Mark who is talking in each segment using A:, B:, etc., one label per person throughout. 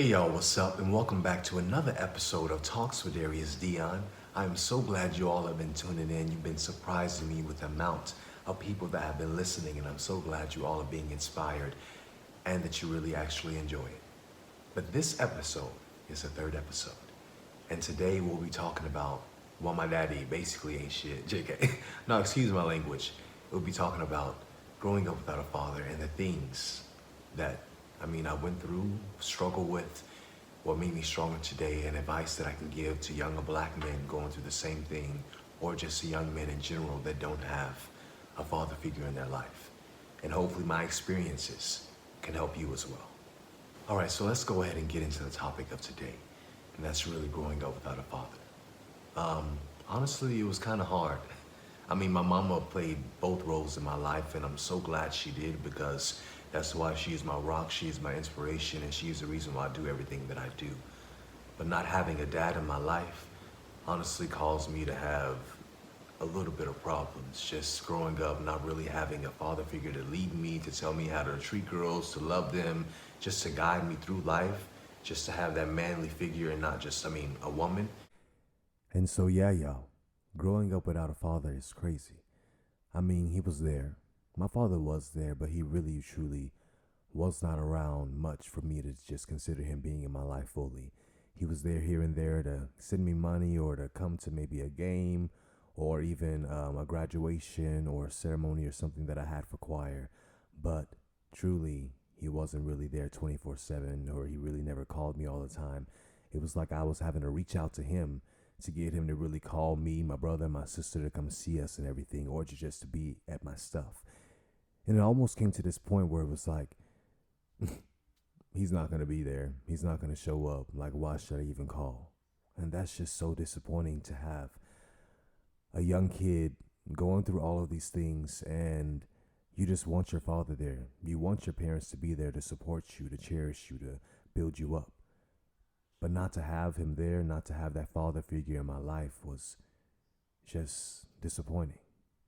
A: Hey y'all, what's up? And welcome back to another episode of Talks with Darius Deon. I am so glad you all have been tuning in. You've been surprising me with the amount of people that have been listening, and I'm so glad you all are being inspired and that you really actually enjoy it. But this episode is the third episode, and today we'll be talking about, well, my daddy basically ain't shit. JK. No, excuse my language. We'll be talking about growing up without a father and the things that I went through, struggled with, what made me stronger today, and advice that I can give to younger black men going through the same thing, or just to young men in general that don't have a father figure in their life. And hopefully my experiences can help you as well. All right, so let's go ahead and get into the topic of today, and that's really growing up without a father. Honestly, it was kind of hard. My mama played both roles in my life, and I'm so glad she did because that's why she is my rock, she is my inspiration, and she is the reason why I do everything that I do. But not having a dad in my life honestly caused me to have a little bit of problems. Just growing up, not really having a father figure to lead me, to tell me how to treat girls, to love them, just to guide me through life, just to have that manly figure and not just, a woman. And so, yeah, y'all, growing up without a father is crazy. He was there. My father was there, but he really, truly was not around much for me to just consider him being in my life fully. He was there here and there to send me money or to come to maybe a game or even a graduation or a ceremony or something that I had for choir. But truly, he wasn't really there 24/7, or he really never called me all the time. It was like I was having to reach out to him to get him to really call me, my brother, and my sister to come see us and everything, or just to be at my stuff. And it almost came to this point where it was like, he's not going to be there. He's not going to show up. Like, why should I even call? And that's just so disappointing to have a young kid going through all of these things, and you just want your father there. You want your parents to be there to support you, to cherish you, to build you up. But not to have him there, not to have that father figure in my life was just disappointing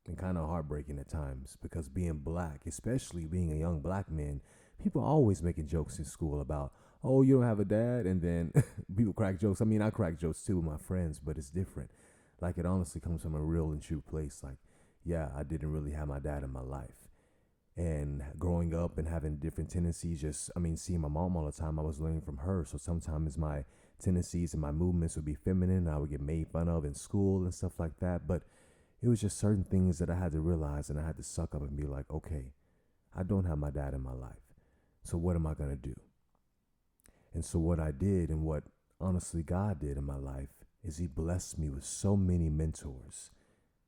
A: and kind of heartbreaking at times, because being black, especially being a young black man, people are always making jokes in school about, oh, you don't have a dad, and then people crack jokes. I crack jokes too with my friends, but it's different. Like, it honestly comes from a real and true place. Like, yeah, I didn't really have my dad in my life. And growing up and having different tendencies, seeing my mom all the time, I was learning from her. So sometimes my tendencies and my movements would be feminine, and I would get made fun of in school and stuff like that. But it was just certain things that I had to realize, and I had to suck up and be like, okay, I don't have my dad in my life. So what am I going to do? And so what I did, and what honestly God did in my life, is he blessed me with so many mentors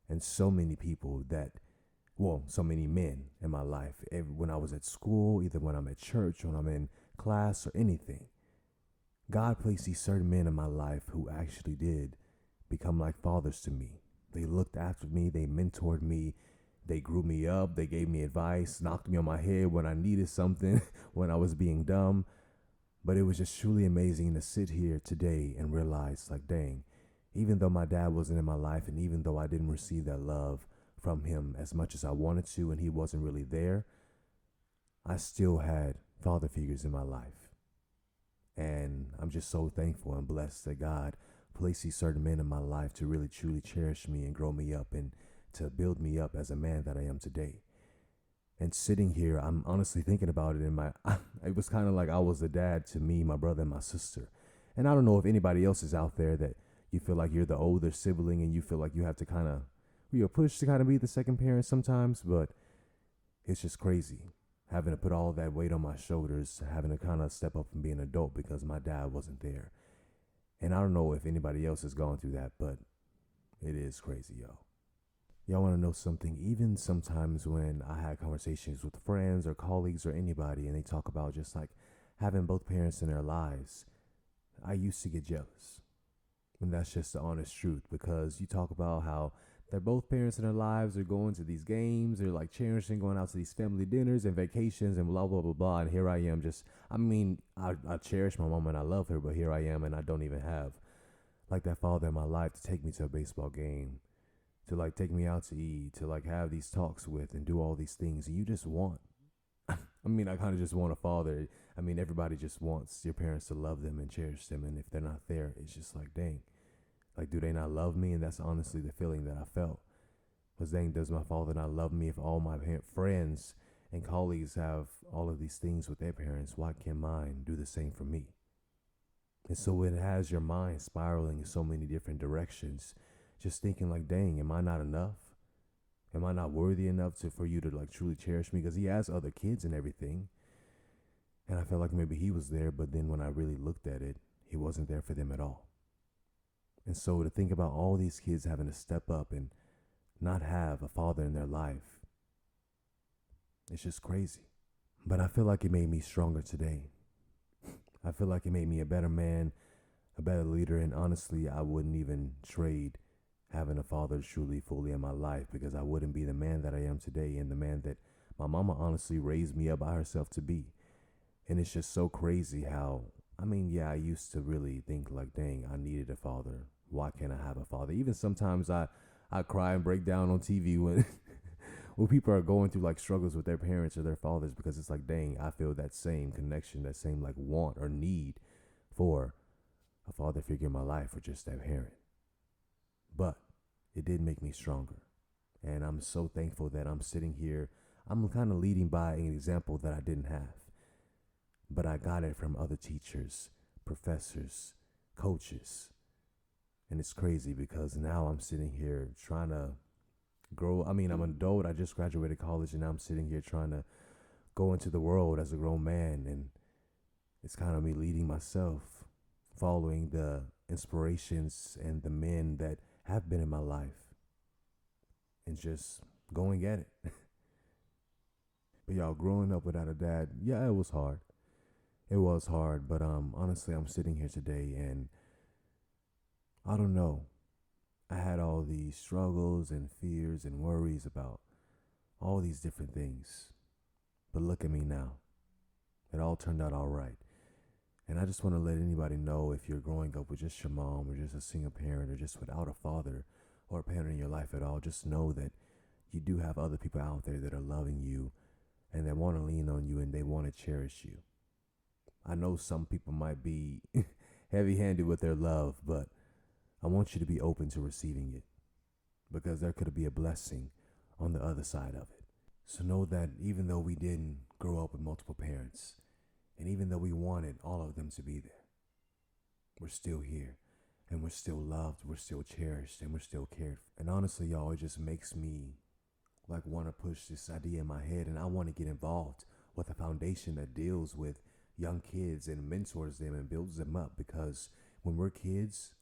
A: and so many people that, so many men in my life. When I was at school, either when I'm at church, when I'm in class or anything, God placed these certain men in my life who actually did become like fathers to me. They looked after me, they mentored me, they grew me up, they gave me advice, knocked me on my head when I needed something, when I was being dumb. But it was just truly amazing to sit here today and realize, like, dang, even though my dad wasn't in my life, and even though I didn't receive that love from him as much as I wanted to, and he wasn't really there, I still had father figures in my life. And I'm just so thankful and blessed that God placed these certain men in my life to really truly cherish me and grow me up and to build me up as a man that I am today. And sitting here, I'm honestly thinking about it it was kind of like I was the dad to me, my brother, and my sister. And I don't know if anybody else is out there that you feel like you're the older sibling and you feel like you have to kind of, you're pushed to kind of be the second parent sometimes, but it's just crazy having to put all that weight on my shoulders, having to kind of step up and be an adult because my dad wasn't there. And I don't know if anybody else has gone through that, but it is crazy, yo. Y'all want to know something? Even sometimes when I had conversations with friends or colleagues or anybody, and they talk about just like having both parents in their lives, I used to get jealous. And that's just the honest truth, because you talk about how they're both parents in their lives, they're going to these games, they're like cherishing going out to these family dinners and vacations and blah, blah, blah, blah. And here I am I cherish my mom and I love her, but here I am and I don't even have like that father in my life to take me to a baseball game, to like take me out to eat, to like have these talks with and do all these things. And you just want
B: I mean, I kind of just want a father. I mean, everybody just wants your parents to love them and cherish them. And if they're not there, it's just like, dang, like, do they not love me? And that's honestly the feeling that I felt. Was, dang, does my father not love me? If all my friends and colleagues have all of these things with their parents, why can't mine do the same for me? And so it has your mind spiraling in so many different directions, just thinking like, dang, am I not enough? Am I not worthy enough for you to like truly cherish me? Because he has other kids and everything. And I felt like maybe he was there, but then when I really looked at it, he wasn't there for them at all. And so to think about all these kids having to step up and not have a father in their life, it's just crazy. But I feel like it made me stronger today. I feel like it made me a better man, a better leader, and honestly, I wouldn't even trade having a father truly fully in my life, because I wouldn't be the man that I am today and the man that my mama honestly raised me up by herself to be. And it's just so crazy how, I mean, yeah, I used to really think like, dang, I needed a father. Why can't I have a father? Even sometimes I cry and break down on TV when when people are going through like struggles with their parents or their fathers, because it's like, dang, I feel that same connection, that same like want or need for a father figure in my life or just that parent. But it did make me stronger. And I'm so thankful that I'm sitting here. I'm kind of leading by an example that I didn't have, but I got it from other teachers, professors, coaches. And it's crazy because now I'm sitting here trying to grow. I mean, I'm an adult. I just graduated college and now I'm sitting here trying to go into the world as a grown man. And it's kind of me leading myself, following the inspirations and the men that have been in my life and just going at it. But y'all, growing up without a dad, yeah, it was hard. It was hard, but honestly, I'm sitting here today and I don't know. I had all these struggles and fears and worries about all these different things. But look at me now. It all turned out all right. And I just want to let anybody know, if you're growing up with just your mom or just a single parent or just without a father or a parent in your life at all, just know that you do have other people out there that are loving you and that want to lean on you and they want to cherish you. I know some people might be heavy handed with their love, but I want you to be open to receiving it, because there could be a blessing on the other side of it. So know that even though we didn't grow up with multiple parents, and even though we wanted all of them to be there, we're still here and we're still loved, we're still cherished, and we're still cared for. And honestly, y'all, it just makes me like want to push this idea in my head, and I want to get involved with a foundation that deals with young kids and mentors them and builds them up, because when we're kids,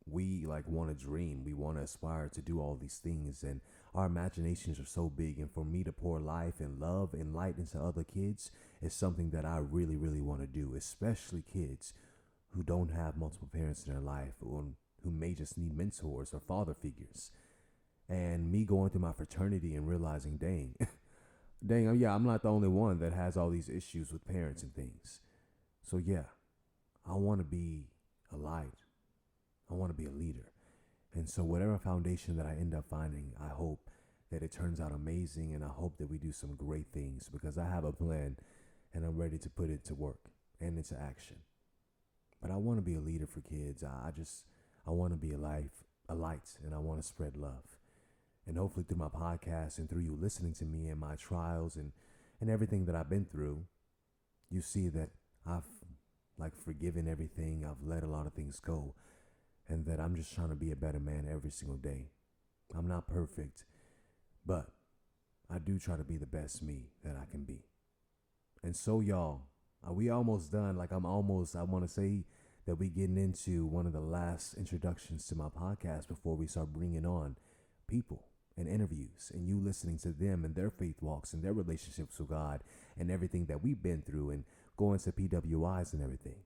B: we like want to dream, we want to aspire to do all these things, and our imaginations are so big. And for me to pour life and love and light into other kids is something that I really really want to do, especially kids who don't have multiple parents in their life, or who may just need mentors or father figures. And me going through my fraternity and realizing, dang, dang, yeah, I'm not the only one that has all these issues with parents and things. So yeah, I want to be a light. I want to be a leader. And so whatever foundation that I end up finding, I hope that it turns out amazing, and I hope that we do some great things, because I have a plan and I'm ready to put it to work and into action. But I want to be a leader for kids. I want to be a light, and I want to spread love. And hopefully through my podcast and through you listening to me and my trials and everything that I've been through, you see that I've like forgiven everything. I've let a lot of things go, and that I'm just trying to be a better man every single day. I'm not perfect, but I do try to be the best me that I can be. And so y'all, are we almost done? Like I want to say that we getting into one of the last introductions to my podcast before we start bringing on people and interviews and you listening to them and their faith walks and their relationships with God and everything that we've been through and going to PWIs and everything.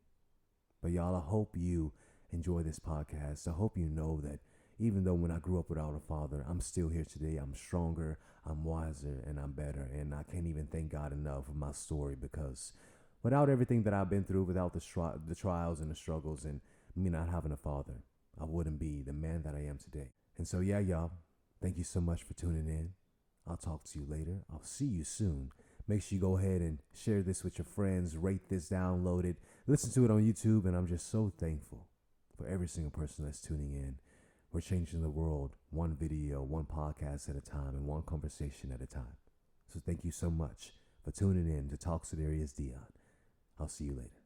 B: But y'all, I hope you enjoy this podcast. I hope you know that even though when I grew up without a father, I'm still here today. I'm stronger, I'm wiser, and I'm better. And I can't even thank God enough for my story, because without everything that I've been through, without the trials and the struggles and me not having a father, I wouldn't be the man that I am today. And so, yeah, y'all, thank you so much for tuning in. I'll talk to you later. I'll see you soon. Make sure you go ahead and share this with your friends, rate this, download it, listen to it on YouTube. And I'm just so thankful for every single person that's tuning in. We're changing the world one video, one podcast at a time, and one conversation at a time. So thank you so much for tuning in to Talks with Darius Deon. I'll see you later.